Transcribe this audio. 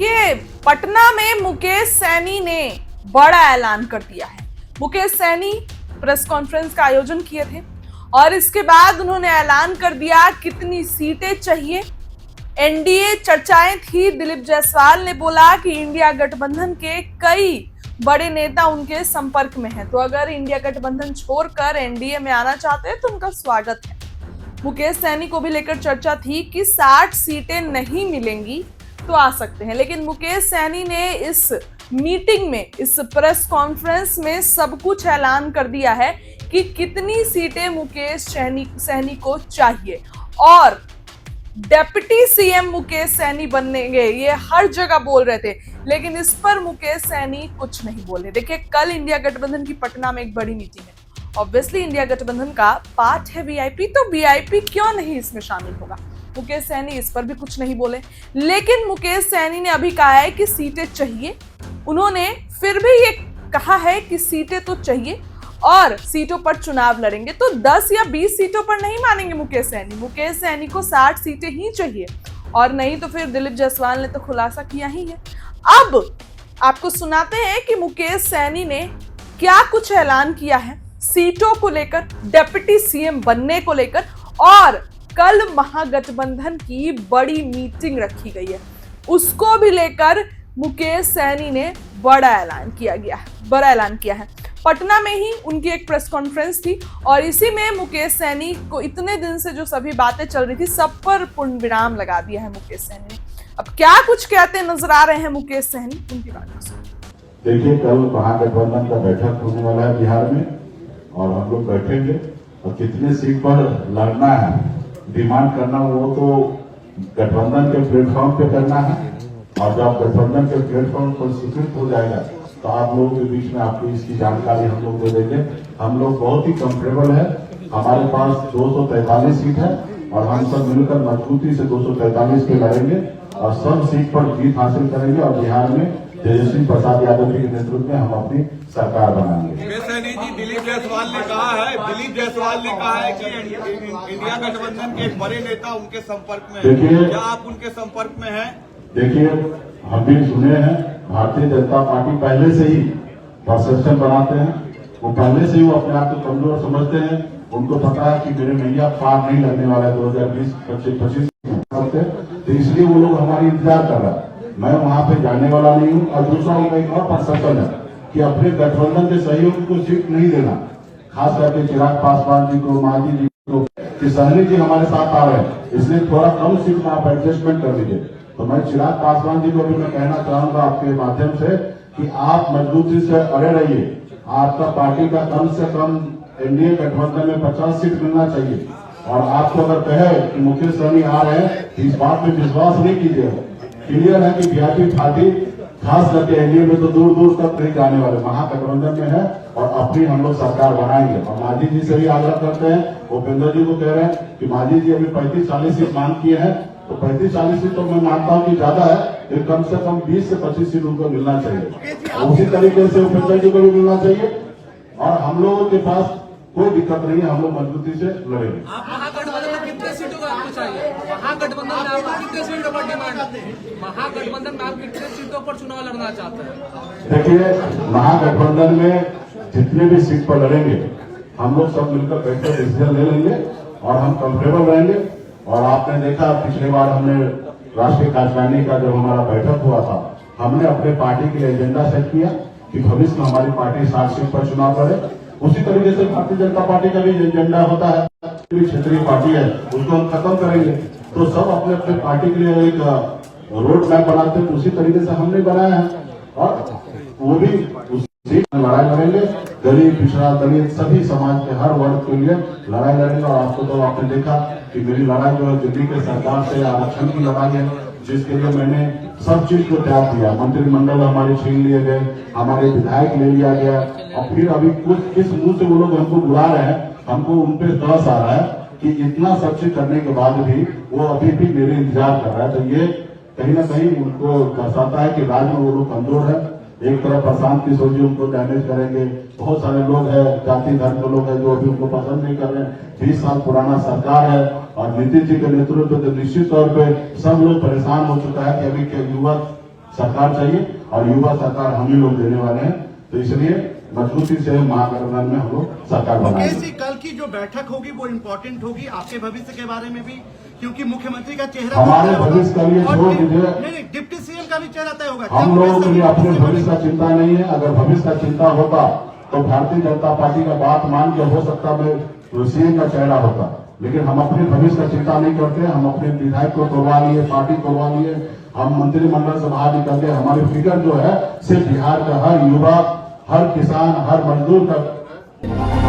देखिए, पटना में मुकेश सैनी ने बड़ा ऐलान कर दिया है। मुकेश सैनी प्रेस कॉन्फ्रेंस का आयोजन किए थे और इसके बाद उन्होंने ऐलान कर दिया कितनी सीटें चाहिए। एनडीए चर्चाएं थी। दिलीप जायसवाल ने बोला कि इंडिया गठबंधन के कई बड़े नेता उनके संपर्क में हैं, तो अगर इंडिया गठबंधन छोड़कर एनडीए में आना चाहते हैं तो उनका स्वागत है। मुकेश सैनी को भी लेकर चर्चा थी कि 60 सीटें नहीं मिलेंगी तो आ सकते हैं, लेकिन मुकेश सैनी ने इस मीटिंग में, इस प्रेस कॉन्फ्रेंस में सब कुछ ऐलान कर दिया है कि कितनी सीटें मुकेश सैनी को चाहिए और डेप्यूटी सीएम मुकेश सैनी बनेंगे, ये हर जगह बोल रहे थे, लेकिन इस पर मुकेश सैनी कुछ नहीं बोले। देखिए, कल इंडिया गठबंधन की पटना में एक बड़ी मीटिंग है। ऑब्वियसली इंडिया गठबंधन का पार्ट है वीआईपी, तो वीआईपी क्यों नहीं इसमें शामिल होगा। मुकेश सैनी इस पर भी कुछ नहीं बोले, लेकिन मुकेश सैनी ने अभी कहा है कि सीटें चाहिए। उन्होंने फिर भी ये कहा है कि सीटें तो चाहिए और सीटों पर चुनाव लड़ेंगे, तो 10 या 20 सीटों पर नहीं मानेंगे मुकेश सैनी। मुकेश सैनी को 60 सीटें ही चाहिए और नहीं तो फिर दिलीप जायसवाल ने तो खुलासा किया ही है। अब आपको सुनाते हैं कि मुकेश सैनी ने क्या कुछ ऐलान किया है सीटों को लेकर, डिप्टी सीएम बनने को लेकर, और कल महागठबंधन की बड़ी मीटिंग रखी गई है, उसको भी लेकर मुकेश सैनी ने बड़ा ऐलान किया है। पटना में ही उनकी एक प्रेस कॉन्फ्रेंस थी और इसी में मुकेश सैनी को इतने दिन से जो सभी बातें चल रही थी सब पर पूर्ण विराम लगा दिया है मुकेश सैनी ने। अब क्या कुछ कहते नजर आ रहे हैं मुकेश सैनी, उनकी बात सुनिए। देखिए, कल महागठबंधन का बैठक होने वाला है बिहार में और हम लोग बैठेंगे और कितने सीट पर लड़ना है, डिमांड करना, वो तो गठबंधन के प्लेटफॉर्म पे करना है और जब गठबंधन के प्लेटफॉर्म पर स्वीकृत हो जाएगा तो आप लोगों के बीच में आपको इसकी जानकारी हम लोग दे देंगे। हम लोग बहुत ही कंफर्टेबल है, हमारे पास 243 सीट है और हम सब मिलकर मजबूती से 243 पे लड़ेंगे और सब सीट पर जीत हासिल करेंगे और बिहार में तेजस्वी प्रसाद यादव के नेतृत्व में हम अपनी सरकार बनाएंगे। सैनी जी, दिलीप जायसवाल ने कहा है कि इंडिया गठबंधन के एक बड़े नेता उनके संपर्क में हैं। क्या आप उनके संपर्क में हैं? देखिए, हम भी सुने हैं, भारतीय जनता पार्टी पहले से ही परसेप्शन बनाते हैं, वो पहले से ही वो अपने आप को कमजोर समझते हैं। उनको पता है कि मेरे नैया पार नहीं लगने वाला है 2020-25 तो इसलिए वो लोग हमारी इंतजार कर रहा है। मैं वहां पे जाने वाला नहीं हूँ और दूसरा उनका एक और परसेप्शन है कि अपने गठबंधन के सहयोगी को सीट नहीं देना, खास करके चिराग पासवान जी को, मांझी जी को, कि सहनी जी हमारे साथ आ रहे हैं, इसलिए थोड़ा कम सीट में आप एडजस्टमेंट कर दीजिए। तो मैं चिराग पासवान जी को भी मैं कहना चाहूंगा आपके माध्यम से कि आप मजबूती से अड़े रहिए। आपका पार्टी का कम से कम एनडीए गठबंधन में 50 सीट मिलना चाहिए और आपको अगर कहे कि मुकेश सैनी आ रहे हैं तो इस बात में विश्वास नहीं कीजिएगा। क्लियर है कि वीआईपी पार्टी खास करके एनडीए में तो दूर दूर तक नहीं जाने वाले, महागठबंधन में है और अपनी हम लोग सरकार बनाएंगे। और मांझी जी से भी आग्रह करते हैं, उपेंद्र जी को कह रहे हैं कि मांझी जी अभी 35-40 सीट मांग किए हैं, तो 35-40 सीट तो मैं मानता हूँ कि ज्यादा है, लेकिन कम से कम 20 से 25 सीट उनको मिलना चाहिए। उसी तरीके से उपेंद्र जी को भी मिलना चाहिए और हम लोगों के पास कोई दिक्कत नहीं है, हम लोग मजबूती से लड़ेंगे। महागठबंधन में कितने सीटों का आपको चाहिए? महागठबंधन में आपको कितने सीटों पर डिमांड? महागठबंधन में आप कितने सीटों पर चुनाव लड़ना चाहते हैं? देखिए, महागठबंधन में जितने भी सीट पर लड़ेंगे हम लोग सब मिलकर बैठकर डिसीजन ले लेंगे और हम कंफर्टेबल रहेंगे। और आपने देखा पिछली बार हमने राष्ट्रीय कार्यकारिणी का जब हमारा बैठक हुआ था, हमने अपने पार्टी के लिए एजेंडा सेट किया कि भविष्य में हमारी पार्टी 60 सीट पर चुनाव लड़े। उसी तरीके से भारतीय जनता पार्टी का भी एजेंडा होता है, क्षेत्रीय पार्टी है, उसको हम खत्म करेंगे। तो सब अपने अपने पार्टी के लिए एक रोड मैप बनाते हैं, उसी तरीके से हमने बनाया है और वो भी उसी लड़ाई लड़ेंगे। गरीब, पिछड़ा, दलित सभी समाज के हर वर्ग के लिए लड़ाई लड़ेंगे। और आपको तो आपने देखा कि मेरी लड़ाई जो है दिल्ली के सरकार से आरक्षण की लड़ाई है, जिसके लिए मैंने सब चीज को त्याग दिया। मंत्रिमंडल हमारे छीन लिए गए, हमारे विधायक ले लिया गया और फिर अभी कुछ किस मुंह से वो लोग हमको बुला रहे हैं, हमको उनपे तरस आ रहा है कि इतना सब चीज करने के बाद भी वो अभी भी मेरे इंतजार कर रहा है। तो ये कहीं ना कहीं उनको दर्शाता है कि राज्य में वो लोग कमजोर है। एक तरफ प्रशांत किशोर जी उनको डैमेज करेंगे, बहुत सारे लोग हैं, जाति धर्म के लोग हैं जो अभी उनको पसंद नहीं कर रहे हैं। 20 साल पुराना सरकार है और नीतीश जी के नेतृत्व पे निश्चित तौर पे सब लोग परेशान हो चुका है कि अभी के युवक सरकार चाहिए और युवा सरकार हम ही लोग देने वाले हैं। तो इसलिए मजबूती से महागठबंधन में हम लोग सरकार बनाएंगे। कल की जो बैठक होगी वो इम्पोर्टेंट होगी आपके भविष्य के बारे में भी, क्योंकि मुख्यमंत्री का चेहरा हमारे भविष्य के लिए छोड़ दीजिए, नहीं डिप्टी सीएम का भी चेहरा तय होगा। हम लोगों के लिए अपने भविष्य का चिंता नहीं है। अगर भविष्य का चिंता होता तो भारतीय जनता पार्टी का बात मान के हो सकता मैं सीएम का चेहरा होता, लेकिन हम अपने भविष्य का चिंता नहीं करते। हम अपने विधायक को तोड़वा लिए, पार्टी तोड़वा लिए, हम मंत्रिमंडल से बाहर निकल गए। हमारी फिक्र जो है सिर्फ बिहार का हर युवा, हर किसान, हर मजदूर का